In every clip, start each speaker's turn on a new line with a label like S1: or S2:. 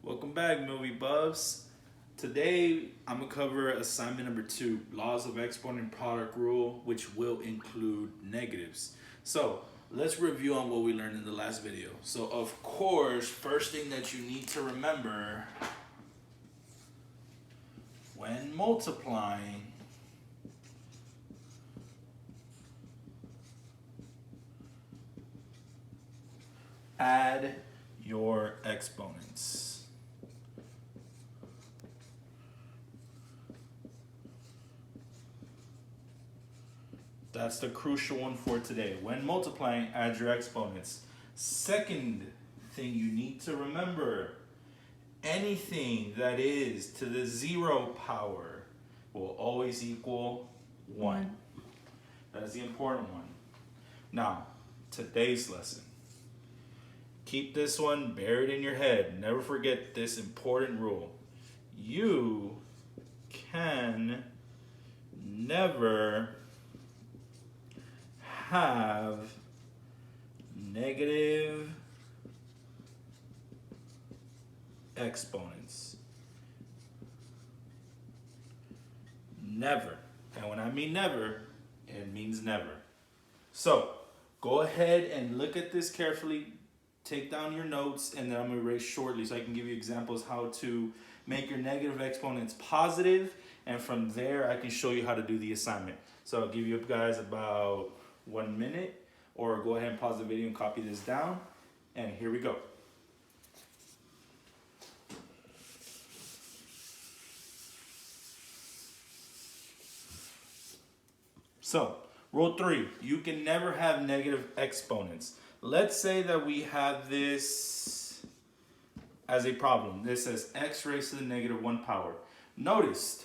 S1: Welcome back, movie buffs. Today, I'm going to cover assignment number 2, laws of exponent and product rule, which will include negatives. So, let's review on what we learned in the last video. So, of course, first thing that you need to remember when multiplying, add your exponents. That's the crucial one for today. When multiplying, add your exponents. Second thing you need to remember, anything that is to the 0 power will always equal 1. That is the important one. Now, today's lesson. Keep this one buried in your head. Never forget this important rule. You can never have negative exponents. Never. And when I mean never, it means never. So, go ahead and look at this carefully. Take down your notes, and then I'm going to erase shortly so I can give you examples how to make your negative exponents positive, and from there I can show you how to do the assignment. So I'll give you guys about 1 minute, or go ahead and pause the video and copy this down, and here we go. So, rule 3, you can never have negative exponents. Let's say that we have this as a problem. This says x raised to the negative 1 power. Notice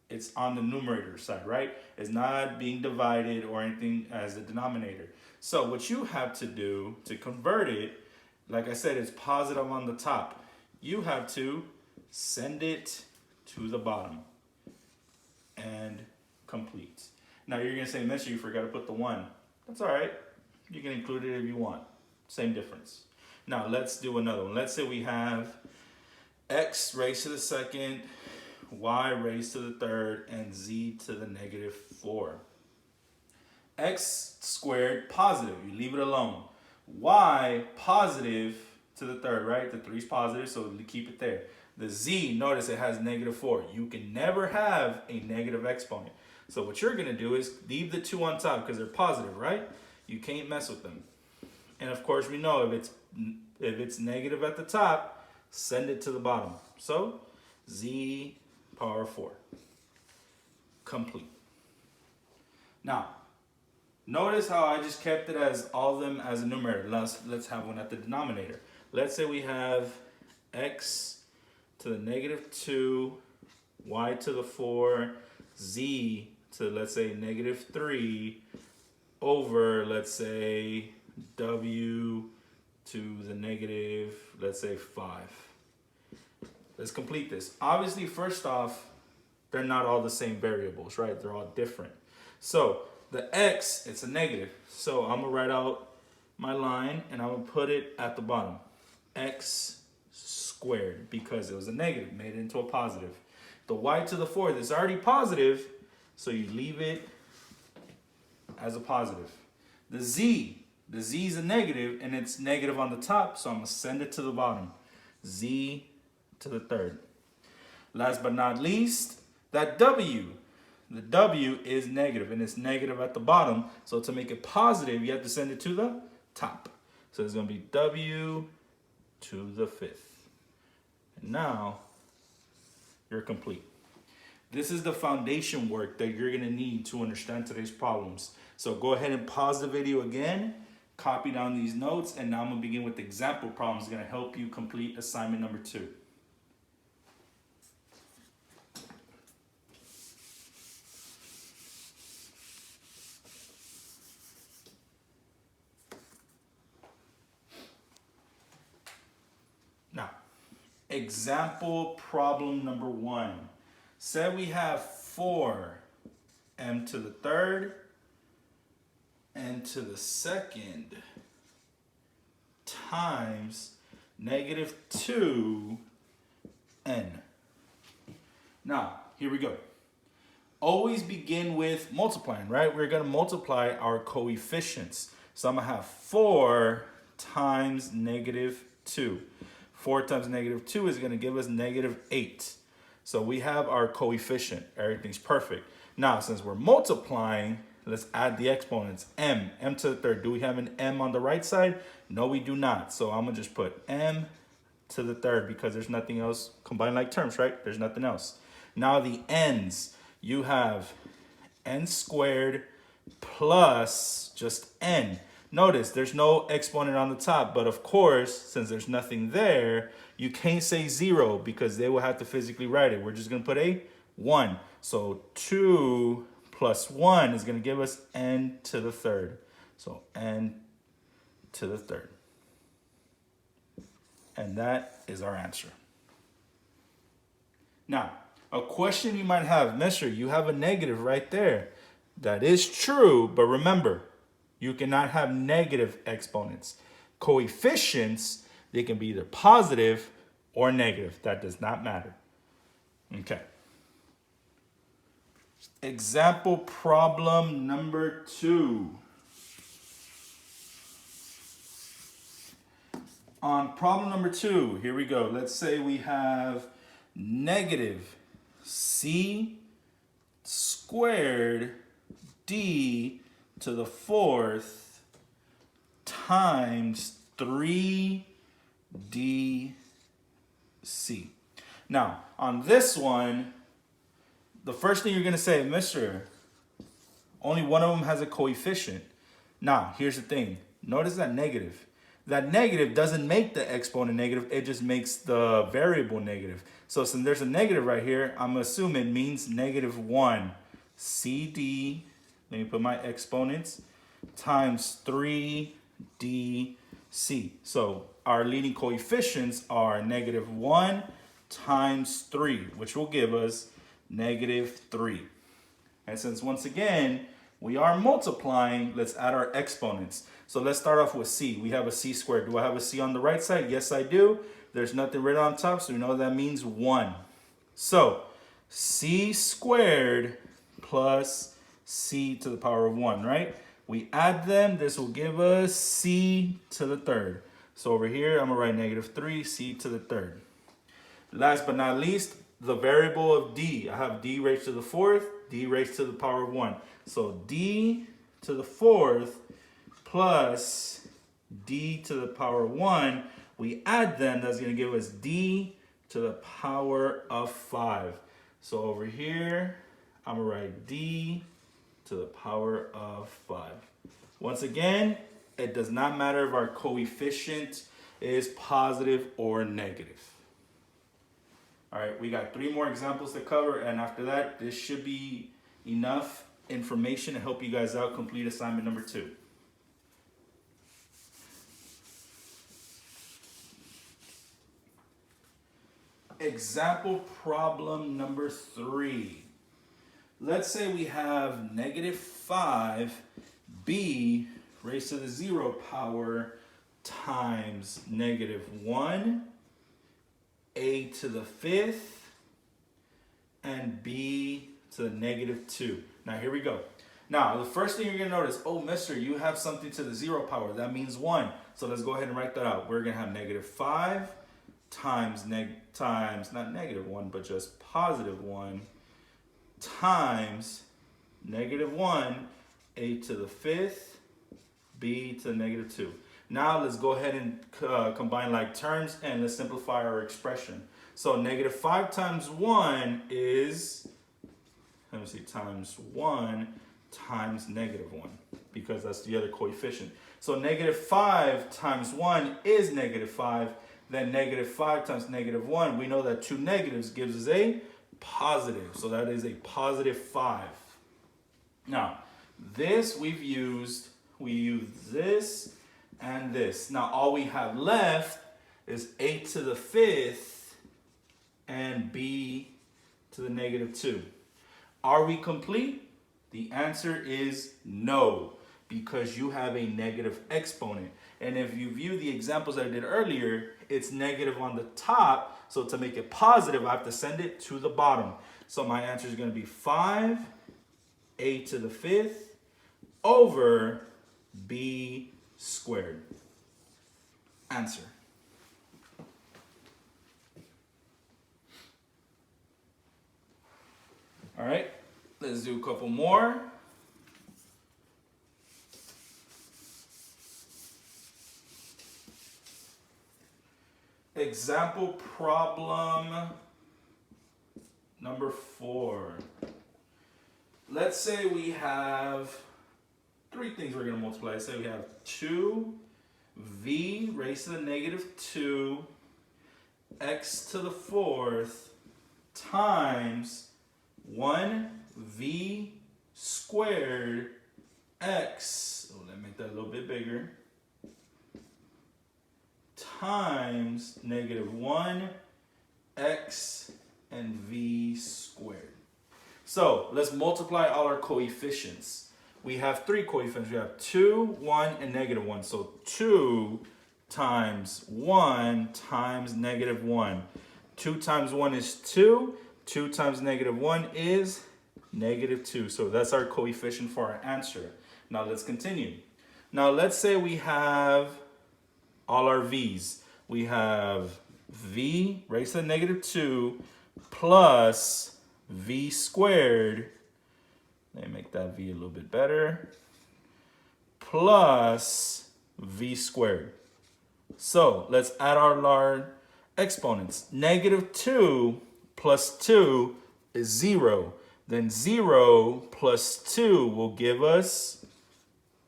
S1: it's on the numerator side, right? It's not being divided or anything as a denominator. So what you have to do to convert it, like I said, it's positive on the top. You have to send it to the bottom and complete. Now you're gonna say, Mister, you forgot to put the 1. That's all right. You can include it if you want. Same difference. Now let's do another one. Let's say we have x raised to the second, y raised to the third, and z to the negative 4. X squared positive, you leave it alone. Y positive to the third, right? The 3 is positive, so keep it there. The z, notice it has negative 4. You can never have a negative exponent. So what you're gonna do is leave the 2 on top because they're positive, right? You can't mess with them. And of course we know if it's negative at the top, send it to the bottom. So z power 4. Complete. Now, notice how I just kept it as all of them as a numerator. Let's have one at the denominator. Let's say we have x to the negative 2, y to the 4, z to, let's say, negative 3, over, let's say, w to the negative, let's say, 5. Let's complete this. Obviously, first off, they're not all the same variables, right? They're all different. So the x, it's a negative. So I'm gonna write out my line and I'm gonna put it at the bottom. X squared, because it was a negative, made it into a positive. The y to the 4th is already positive, so you leave it as a positive. The z is a negative and it's negative on the top, so I'm gonna send it to the bottom. Z to the 3rd. Last but not least, that w. The w is negative and it's negative at the bottom, so to make it positive, you have to send it to the top. So it's gonna be w to the 5th. And now, you're complete. This is the foundation work that you're gonna need to understand today's problems. So go ahead and pause the video again, copy down these notes, and now I'm gonna begin with example problems gonna help you complete assignment number 2. Now, example problem number 1. Say we have 4m to the 3rd and to the 2nd times negative 2n. Now, here we go. Always begin with multiplying, right? We're going to multiply our coefficients. So I'm going to have 4 times negative 2. 4 times negative 2 is going to give us negative 8. So we have our coefficient. Everything's perfect. Now, since we're multiplying, let's add the exponents. M to the third. Do we have an m on the right side? No, we do not. So I'm going to just put m to the third because there's nothing else. Combined like terms, right? There's nothing else. Now the n's. You have n squared plus just n. Notice there's no exponent on the top, but of course, since there's nothing there, you can't say 0 because they will have to physically write it. We're just going to put a 1. So 2 plus 1 is going to give us n to the third. So n to the third. And that is our answer. Now, a question you might have, Mister, you have a negative right there. That is true, but remember, you cannot have negative exponents. Coefficients, they can be either positive or negative. That does not matter. Okay. Example problem number 2. On problem number 2, here we go. Let's say we have negative c squared d to the 4th times 3dc. Now, on this one, the first thing you're going to say, Mister, only one of them has a coefficient. Now, here's the thing. Notice that negative. That negative doesn't make the exponent negative. It just makes the variable negative. So since there's a negative right here, I'm going to assume it means negative 1. CD, let me put my exponents, times 3dc. So our leading coefficients are negative 1 times 3, which will give us negative 3. And since once again, we are multiplying, let's add our exponents. So let's start off with c. We have a c squared. Do I have a c on the right side? Yes, I do. There's nothing written on top, so we know that means 1. So c squared plus c to the power of 1, right? We add them. This will give us c to the third. So over here, I'm going to write negative 3, c to the third. Last but not least, the variable of d. I have d raised to the 4th, d raised to the power of 1. So d to the 4th plus d to the power of 1. We add them, that's going to give us d to the power of 5. So over here, I'm going to write d to the power of 5. Once again, it does not matter if our coefficient is positive or negative. All right, we got 3 more examples to cover, and after that, this should be enough information to help you guys out complete assignment number 2. Example problem number 3. Let's say we have negative 5b raised to the 0 power times negative 1 a to the 5th and b to the negative 2. Now here we go. Now the first thing you're going to notice, oh mister, you have something to the 0 power. That means 1. So let's go ahead and write that out. We're going to have negative 5 times not negative 1, but just positive 1 times negative 1 a to the 5th b to the negative 2. Now let's go ahead and combine like terms and let's simplify our expression. So negative 5 times 1 is, let me see, times 1 times negative 1 because that's the other coefficient. So negative 5 times 1 is negative 5. Then negative 5 times negative 1, we know that 2 negatives gives us a positive. So that is a positive 5. Now, this we use this and this. Now, all we have left is a to the 5th and b to the negative 2. Are we complete? The answer is no, because you have a negative exponent. And if you view the examples that I did earlier, it's negative on the top. So to make it positive, I have to send it to the bottom. So my answer is going to be 5a to the 5th over b squared. Answer. All right, let's do a couple more. Example problem number 4. Let's say we have 3 things we're going to multiply. Let's say we have 2v raised to the negative 2 x to the 4th times 1v squared x, oh, let me make that a little bit bigger, times negative 1 x and v squared. So let's multiply all our coefficients. We have 3 coefficients. We have 2, 1, and negative 1. So 2 times 1 times negative 1. 2 times 1 is 2. 2 times negative 1 is negative 2. So that's our coefficient for our answer. Now let's continue. Now let's say we have all our v's. We have v raised to the negative 2 plus v squared. Let me make that v a little bit better. Plus v squared. So let's add our exponents. Negative 2 plus 2 is 0. Then 0 plus 2 will give us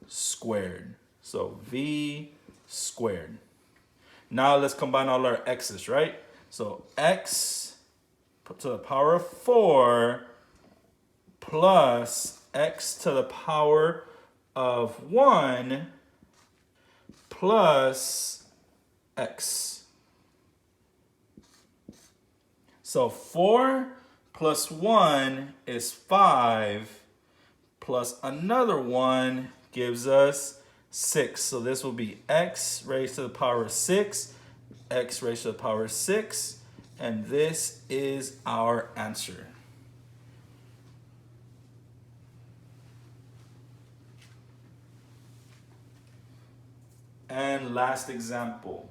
S1: squared. So v squared. Now let's combine all our x's, right? So x to the power of 4 plus x to the power of 1 plus x. So 4 plus 1 is 5 plus another 1 gives us 6. So this will be x raised to the power of 6, x raised to the power of 6, and this is our answer. And last example.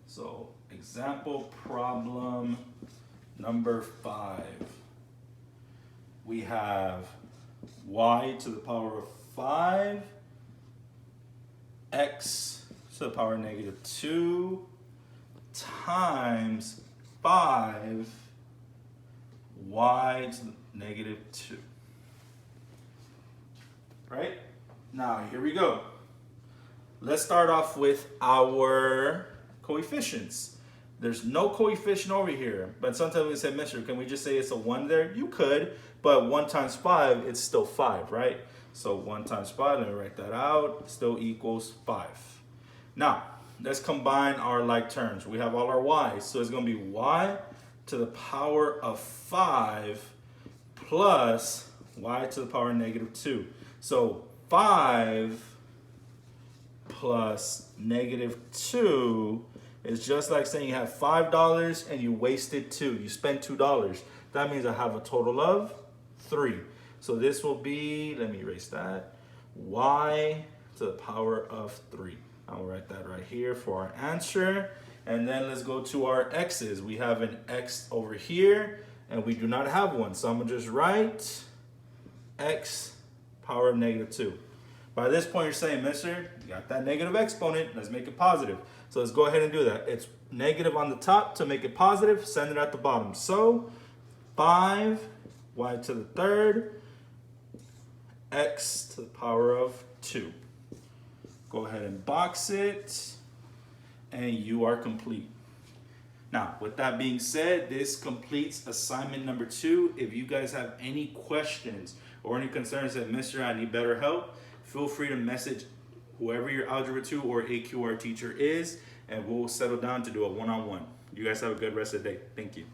S1: So example problem number 5. We have y to the power of 5, x to the power of negative 2 times 5 y to the negative 2. Right? Now, here we go. Let's start off with our coefficients. There's no coefficient over here, but sometimes we say, Mister, can we just say it's a 1 there? You could, but 1 times 5, it's still 5, right? So 1 times 5, let me write that out, still equals 5. Now, let's combine our like terms. We have all our y's, so it's going to be y to the power of 5 plus y to the power of negative 2. So 5 plus negative 2 is just like saying you have $5 and you wasted 2. You spent $2. That means I have a total of 3. So this will be, let me erase that, y to the power of 3. I'll write that right here for our answer. And then let's go to our x's. We have an x over here, and we do not have one. So I'm going to just write x power of negative 2. By this point, you're saying, Mister, you got that negative exponent. Let's make it positive. So let's go ahead and do that. It's negative on the top. To make it positive, send it at the bottom. So 5 y to the 3rd, x to the power of 2. Go ahead and box it, and you are complete. Now, with that being said, this completes assignment number 2. If you guys have any questions or any concerns that, Mister, I need better help, feel free to message whoever your Algebra 2 or AQR teacher is, and we'll settle down to do a one-on-one. You guys have a good rest of the day. Thank you.